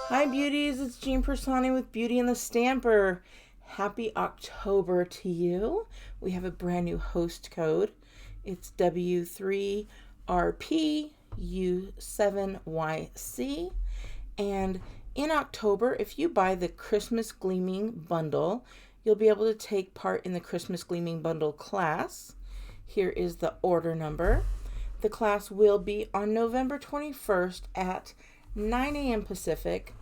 Hi beauties, it's Jean Piersanti with Beauty and the Stamper. Happy October to you. We have a brand new host code. It's W3RPU7YC. And in October, if you buy the Christmas Gleaming Bundle, you'll be able to take part in the Christmas Gleaming Bundle class. Here is the order number. The class will be on November 21st at 9 a.m. Pacific,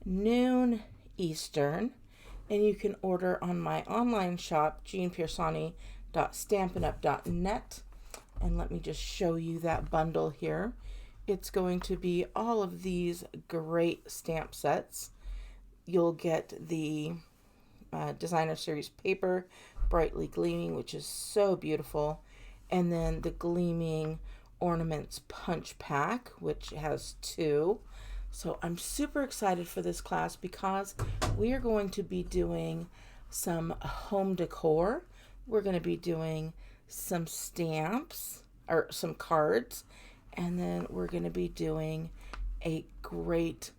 noon Eastern, and you can order on my online shop, jeanpiersanti.stampinup.net. And let me just show you that bundle here. It's going to be all of these great stamp sets. You'll get the designer series paper, brightly gleaming, which is so beautiful, and then the gleaming ornaments punch pack, which has 2. So I'm super excited for this class because we are going to be doing some home decor. We're going to be doing some stamps or some cards, and then we're going to be doing a great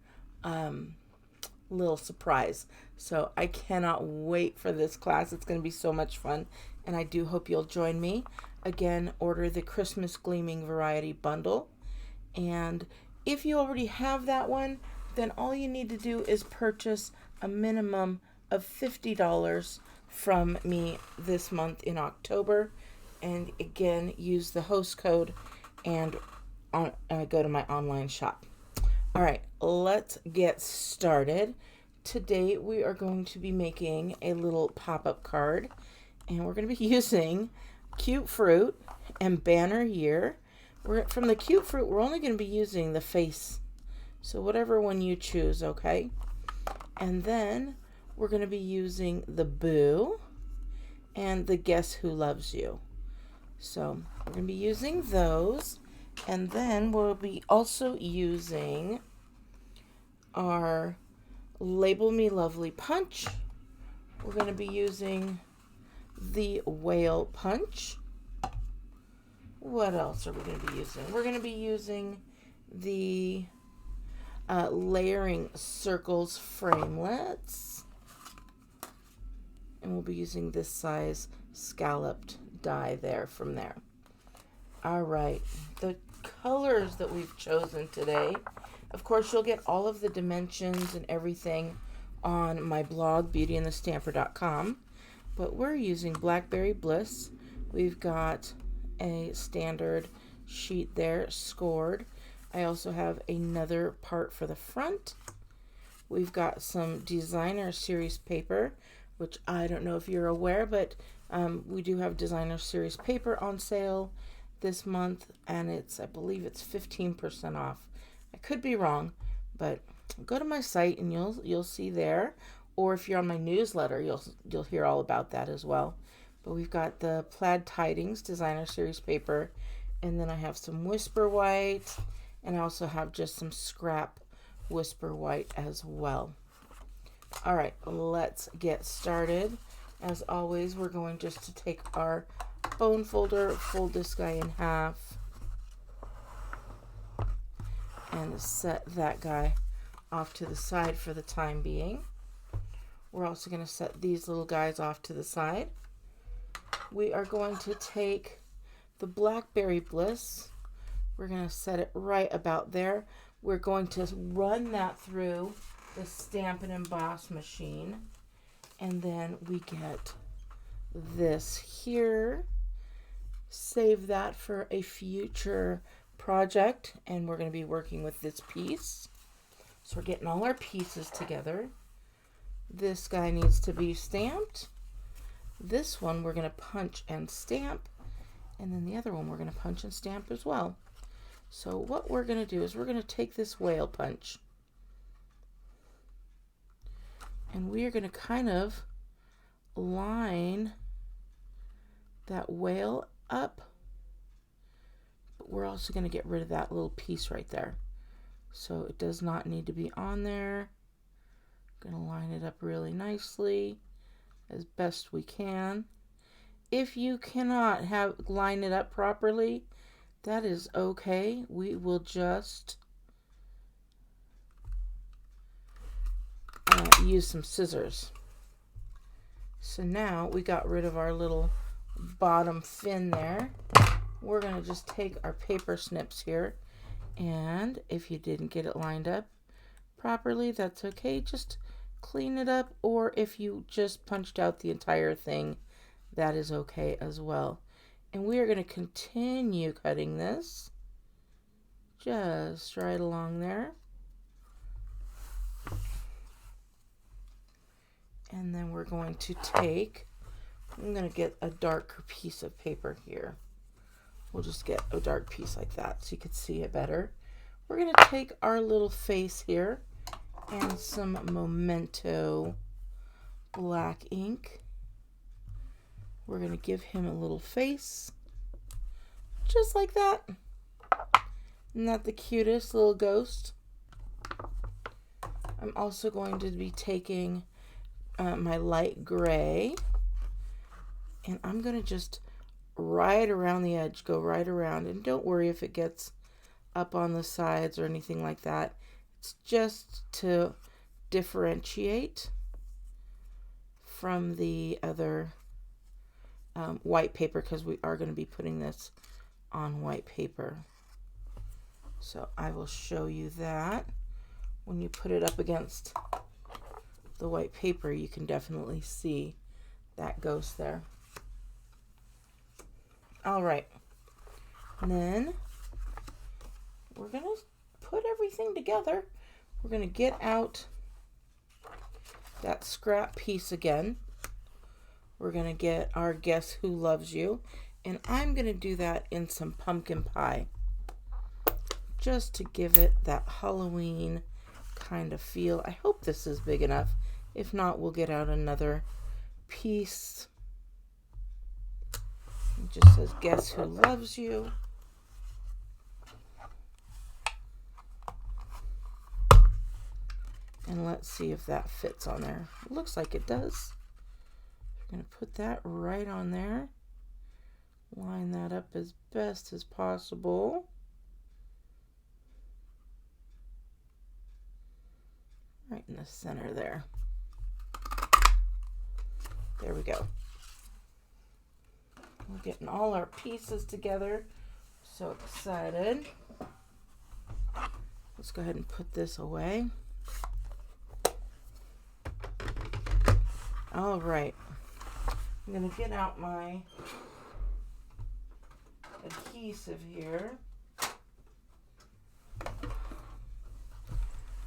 little surprise. So I cannot wait for this class. It's going to be so much fun, and I do hope you'll join me. Again, order the Christmas Gleaming Variety Bundle, and if you already have that one, then all you need to do is purchase a minimum of $50 from me this month in October, and again, use the host code and go to my online shop. All right, let's get started. Today we are going to be making a little pop-up card, and we're going to be using Cute Fruit and Banner Year. From the Cute Fruit, we're only going to be using the face, so whatever one you choose, okay? And then we're going to be using the Boo and the Guess Who Loves You. So we're going to be using those, and then we'll be also using our Label Me Lovely Punch. We're going to be using the Whale Punch. What else are we going to be using? We're going to be using the Layering Circles Framelets. And we'll be using this size scalloped die there from there. All right, the colors that we've chosen today, of course, you'll get all of the dimensions and everything on my blog, beautyandthestamper.com. But we're using Blackberry Bliss. We've got a standard sheet there, scored. I also have another part for the front. We've got some designer series paper, which I don't know if you're aware, but we do have designer series paper on sale this month, and I believe it's 15% off. I could be wrong, but go to my site and you'll see there, or if you're on my newsletter, you'll hear all about that as well. But we've got the Plaid Tidings designer series paper, and then I have some Whisper White, and I also have just some scrap Whisper White as well. All right, let's get started. As always, we're going just to take our bone folder, fold this guy in half, and set that guy off to the side for the time being. We're also going to set these little guys off to the side. We are going to take the Blackberry Bliss. We're going to set it right about there. We're going to run that through the Stamp and Emboss machine. And then we get this here. Save that for a future project. And we're going to be working with this piece. So we're getting all our pieces together. This guy needs to be stamped. This one we're going to punch and stamp, and then the other one we're going to punch and stamp as well. So what we're going to do is we're going to take this whale punch, and we are going to kind of line that whale up, but we're also going to get rid of that little piece right there. So it does not need to be on there. Going to line it up really nicely as best we can. If you cannot line it up properly, that is okay. We will just use some scissors. So now we got rid of our little bottom fin there. We're going to just take our paper snips here, and if you didn't get it lined up properly, that's okay. Just clean it up, or if you just punched out the entire thing, that is okay as well. And we are going to continue cutting this just right along there. And then we're going to take, I'm going to get a darker piece of paper here. We'll just get a dark piece like that so you can see it better. We're going to take our little face here and some Memento black ink. We're going to give him a little face, just like that. Isn't that the cutest little ghost? I'm also going to be taking my light gray, and I'm going to just right around the edge, go right around, and don't worry if it gets up on the sides or anything like that. It's just to differentiate from the other white paper, because we are going to be putting this on white paper. So I will show you that. When you put it up against the white paper, you can definitely see that ghost there. All right, and then we're going to put everything together. We're going to get out that scrap piece again. We're going to get our Guess Who Loves You, and I'm going to do that in some pumpkin pie, just to give it that Halloween kind of feel. I hope this is big enough. If not, we'll get out another piece. It just says Guess Who Loves You. And let's see if that fits on there. It looks like it does. We're going to put that right on there. Line that up as best as possible. Right in the center there. There we go. We're getting all our pieces together. So excited. Let's go ahead and put this away. All right. I'm going to get out my adhesive here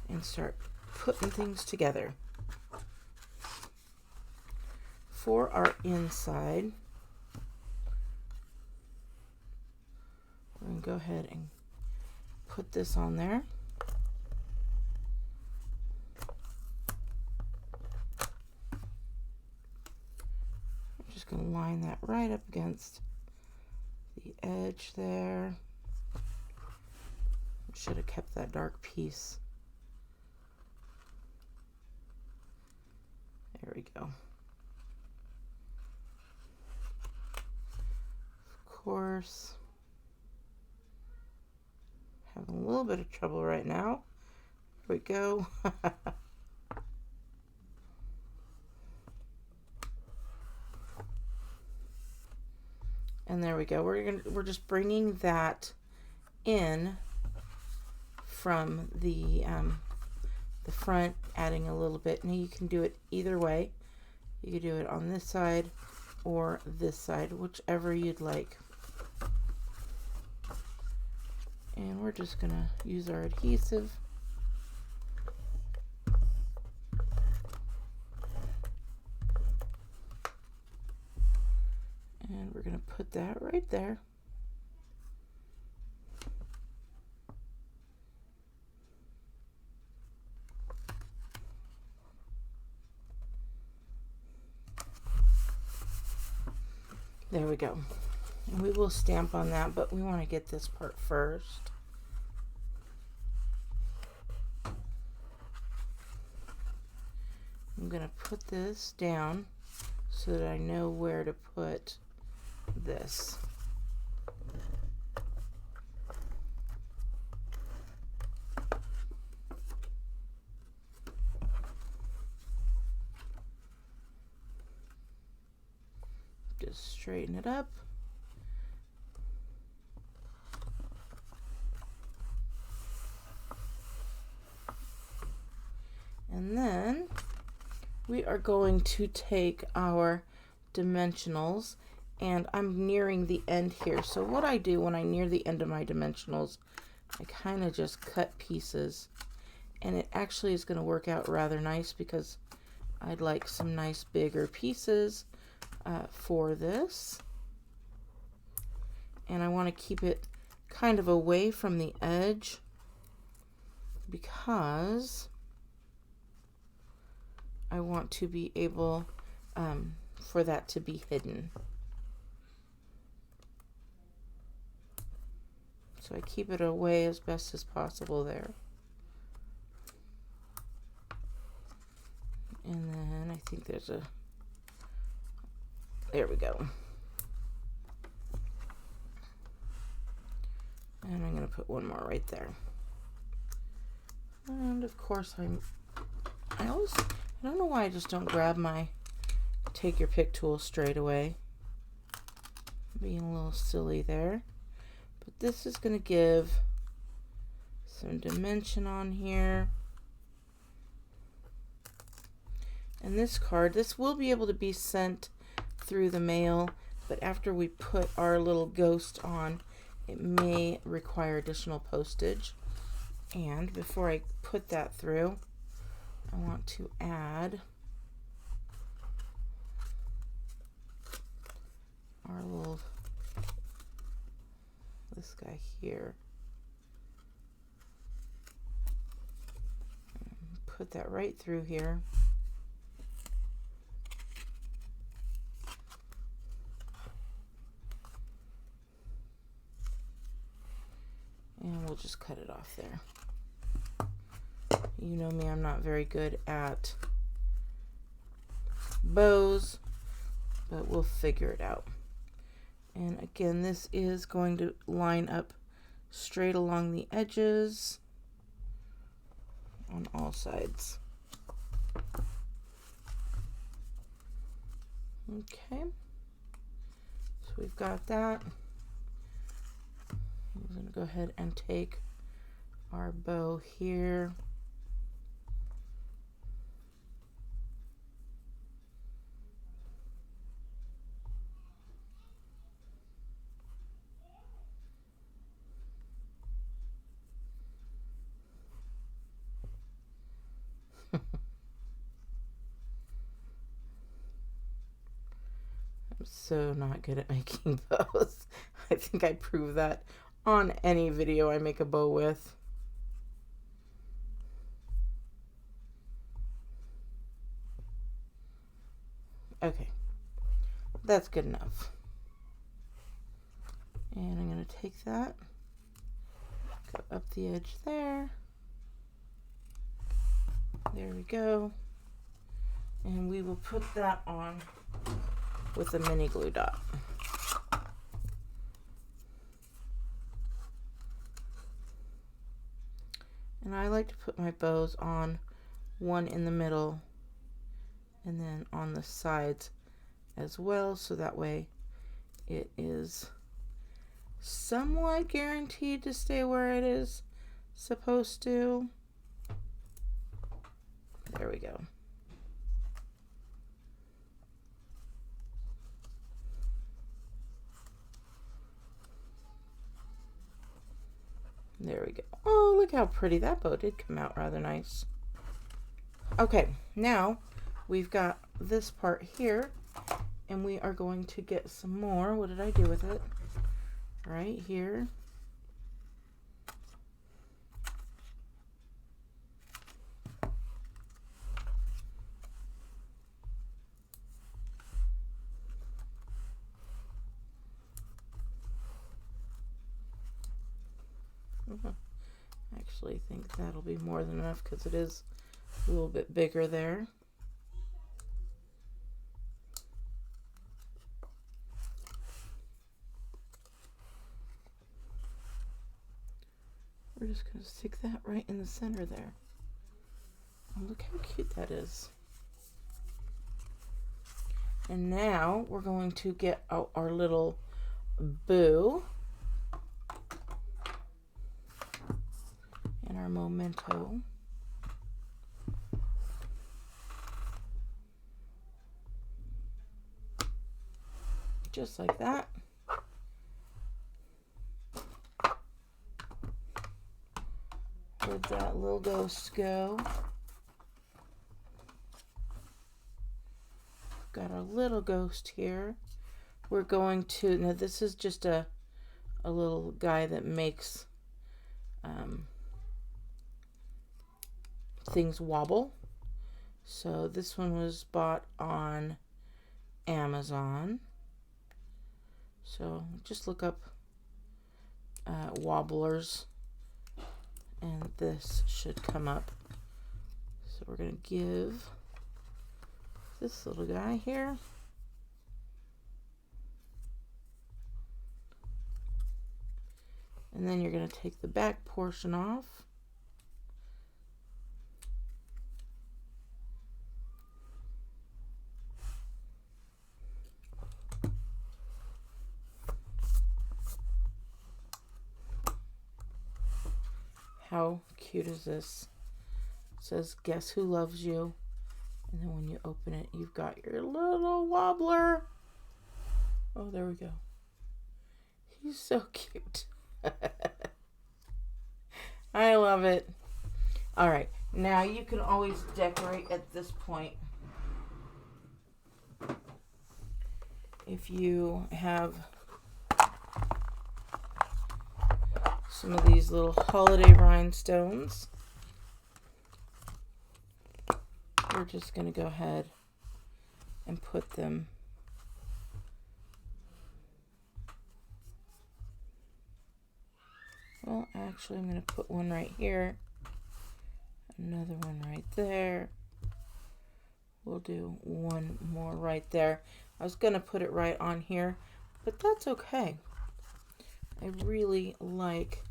and start putting things together. For our inside, we're going to go ahead and put this on there. I'm just going to line that right up against the edge there. Should have kept that dark piece. There we go. Of course, having a little bit of trouble right now. Here we go. And there we go. We're just bringing that in from the front, adding a little bit. Now you can do it either way. You can do it on this side or this side, whichever you'd like. And we're just gonna use our adhesive. And we're gonna put that right there. There we go. And we will stamp on that, but we want to get this part first. I'm going to put this down so that I know where to put this. just straighten it up. And then we are going to take our dimensionals, and I'm nearing the end here. So what I do when I near the end of my dimensionals, I kind of just cut pieces, and it actually is going to work out rather nice because I'd like some nice bigger pieces for this. And I want to keep it kind of away from the edge because I want to be able for that to be hidden. So I keep it away as best as possible there. And then I think there's a, there we go. And I'm going to put one more right there. And of course I don't know why I just don't grab my take your pick tool straight away. Being a little silly there. But this is going to give some dimension on here. And this card, this will be able to be sent through the mail, but after we put our little ghost on, it may require additional postage. And before I put that through, I want to add our little, this guy here. Put that right through here. And we'll just cut it off there. You know me, I'm not very good at bows, but we'll figure it out. And again, this is going to line up straight along the edges on all sides. Okay, so we've got that. I'm going to go ahead and take our bow here. I'm so not good at making bows. I think I prove that on any video I make a bow with. Okay, that's good enough. And I'm going to take that, go up the edge there. There we go. And we will put that on with a mini glue dot. And I like to put my bows on one in the middle and then on the sides as well, so that way it is somewhat guaranteed to stay where it is supposed to. There we go. There we go. Oh, look how pretty that bow did come out, rather nice. Okay, now we've got this part here, and we are going to get some more. What did I do with it? Right here. I actually think that'll be more than enough because it is a little bit bigger there. We're just going to stick that right in the center there. Oh, look how cute that is. And now we're going to get out our little boo and our memento. Just like that. Where'd that little ghost go? Got our little ghost here. We're going to, now this is just a little guy that makes things wobble. So this one was bought on Amazon. So just look up wobblers and this should come up. So we're going to give this little guy here and then you're going to take the back portion off. How cute is this? It says, "Guess who loves you?" And then when you open it, you've got your little wobbler. Oh, there we go. He's so cute. I love it. All right. Now you can always decorate at this point. If you have some of these little holiday rhinestones, we're just going to go ahead and put them well, actually I'm going to put one right here, another one right there. We'll do one more right there. I was going to put it right on here, but that's okay. I really like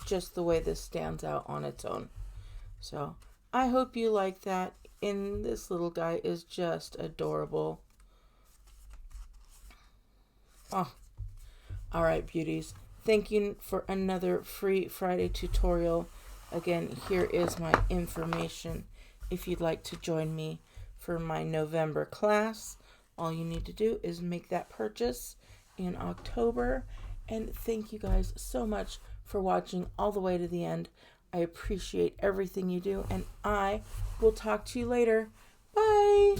just the way this stands out on its own. So I hope you like that. And this little guy is just adorable. Oh, all right, beauties. Thank you for another free Friday tutorial. Again, here is my information. If you'd like to join me for my November class, all you need to do is make that purchase in October. And thank you guys so much for watching all the way to the end. I appreciate everything you do, and I will talk to you later. Bye.